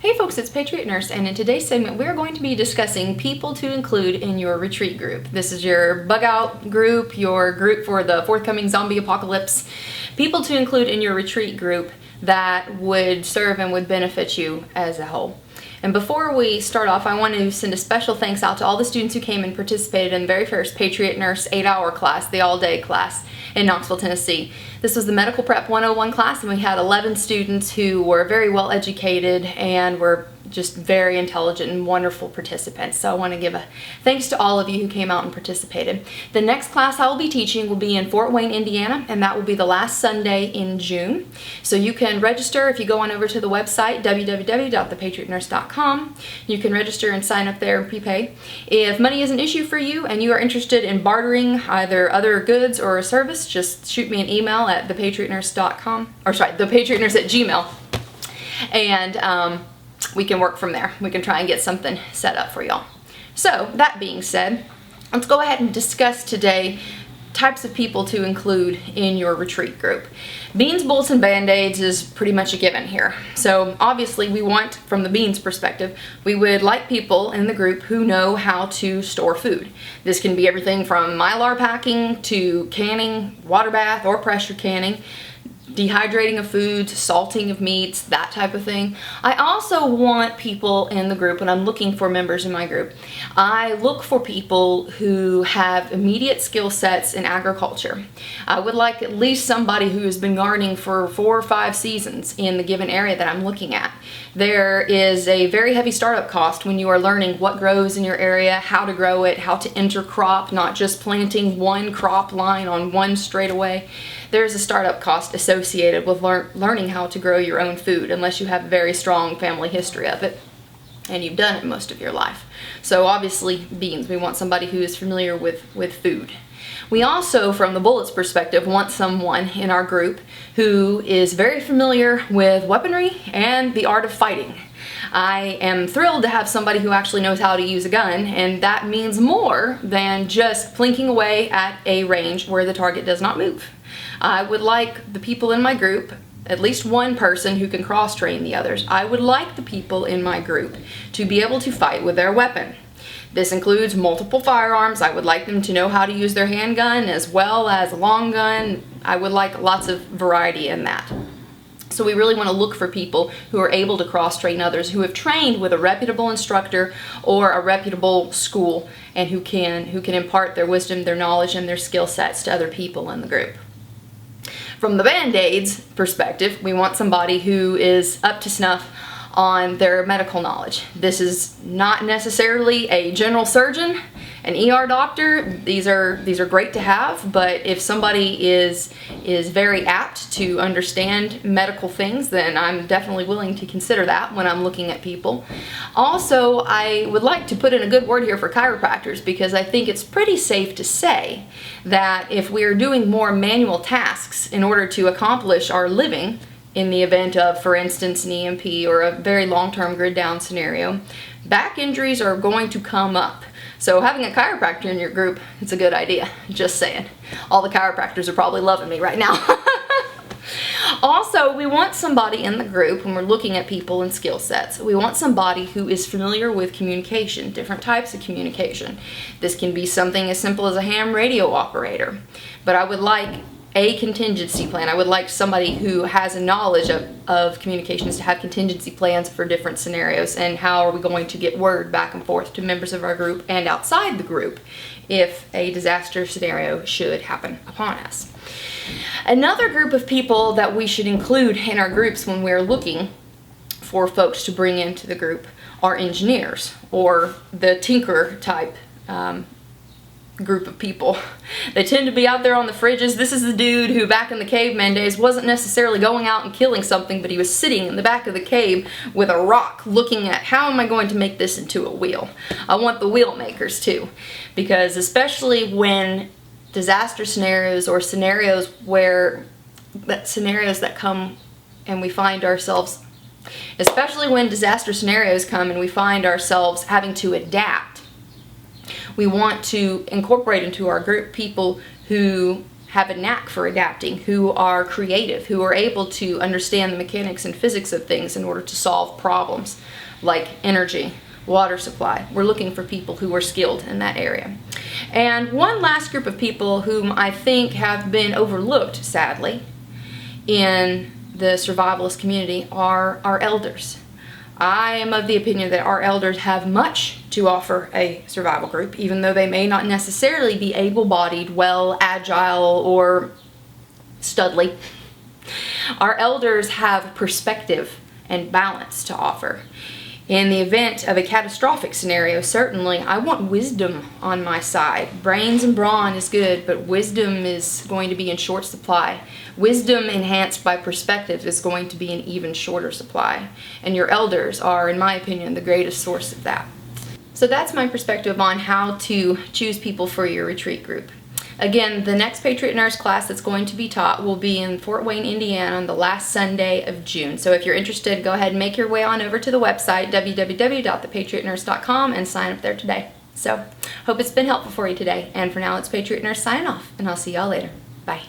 Hey folks, it's Patriot Nurse, and in today's segment we're going to be discussing people to include in your retreat group. This is your bug out group, your group for the forthcoming zombie apocalypse. People to include in your retreat group that would serve and would benefit you as a whole. And before we start off, I want to send a special thanks out to all the students who came and participated in the very first Patriot Nurse 8-hour class, the all-day class in Knoxville, Tennessee. This was the Medical Prep 101 class, and we had 11 students who were very well educated and were just very intelligent and wonderful participants. So I want to give a thanks to all of you who came out and participated. The next class I will be teaching will be in Fort Wayne, Indiana, and that will be the last Sunday in June. So you can register if you go on over to the website www.thepatriotnurse.com. You can register and sign up there and prepay. If money is an issue for you and you are interested in bartering either other goods or a service, just shoot me an email at thepatriotnurse.com, or sorry, thepatriotnurse@gmail, and we can work from there. We can try and get something set up for y'all. So that being said, let's go ahead and discuss today types of people to include in your retreat group. Beans, bullets, and band-aids is pretty much a given here. So obviously we want, from the beans perspective, we would like people in the group who know how to store food. This can be everything from Mylar packing to canning, water bath, or pressure canning, dehydrating of foods, salting of meats, that type of thing. I also want people in the group, when I'm looking for members in my group, I look for people who have immediate skill sets in agriculture. I would like at least somebody who has been gardening for 4 or 5 seasons in the given area that I'm looking at. There is a very heavy startup cost when you are learning what grows in your area, how to grow it, how to intercrop, not just planting one crop line on one straightaway. There's a startup cost associated with learning how to grow your own food, unless you have a very strong family history of it and you've done it most of your life. So obviously beans, we want somebody who is familiar with food. We also, from the bullets perspective, want someone in our group who is very familiar with weaponry and the art of fighting. I am thrilled to have somebody who actually knows how to use a gun, and that means more than just plinking away at a range where the target does not move. I would like the people in my group, at least one person who can cross-train the others. I would like the people in my group to be able to fight with their weapon. This includes multiple firearms. I would like them to know how to use their handgun as well as a long gun. I would like lots of variety in that. So we really want to look for people who are able to cross-train others, who have trained with a reputable instructor or a reputable school, and who can impart their wisdom, their knowledge, and their skill sets to other people in the group. From the Band-Aids perspective, we want somebody who is up to snuff on their medical knowledge. This is not necessarily a general surgeon, an ER doctor. These are great to have, but if somebody is very apt to understand medical things, then I'm definitely willing to consider that when I'm looking at people. Also, I would like to put in a good word here for chiropractors, because I think it's pretty safe to say that if we are doing more manual tasks in order to accomplish our living, in the event of, for instance, an EMP or a very long-term grid down scenario, back injuries are going to come up. So having a chiropractor in your group, it's a good idea. Just saying. All the chiropractors are probably loving me right now. Also, we want somebody in the group, when we're looking at people and skill sets, we want somebody who is familiar with communication, different types of communication. This can be something as simple as a ham radio operator, but I would like a contingency plan. I would like somebody who has a knowledge of communications to have contingency plans for different scenarios, and how are we going to get word back and forth to members of our group and outside the group if a disaster scenario should happen upon us. Another group of people that we should include in our groups when we're looking for folks to bring into the group are engineers, or the tinker type group of people. They tend to be out there on the fridges. This is the dude who back in the caveman days wasn't necessarily going out and killing something, but he was sitting in the back of the cave with a rock looking at, how am I going to make this into a wheel? I want the wheel makers too, because especially when disaster scenarios, or scenarios that come and we find ourselves, especially when disaster scenarios come and we find ourselves having to adapt, we want to incorporate into our group people who have a knack for adapting, who are creative, who are able to understand the mechanics and physics of things in order to solve problems like energy, water supply. We're looking for people who are skilled in that area. And one last group of people whom I think have been overlooked, sadly, in the survivalist community are our elders. I am of the opinion that our elders have much to offer a survival group, even though they may not necessarily be able-bodied, well, agile, or studly. Our elders have perspective and balance to offer. In the event of a catastrophic scenario, certainly, I want wisdom on my side. Brains and brawn is good, but wisdom is going to be in short supply. Wisdom enhanced by perspective is going to be in even shorter supply. And your elders are, in my opinion, the greatest source of that. So that's my perspective on how to choose people for your retreat group. Again, the next Patriot Nurse class that's going to be taught will be in Fort Wayne, Indiana on the last Sunday of June. So if you're interested, go ahead and make your way on over to the website, www.thepatriotnurse.com, and sign up there today. So, hope it's been helpful for you today. And for now, it's Patriot Nurse signing off, and I'll see y'all later. Bye.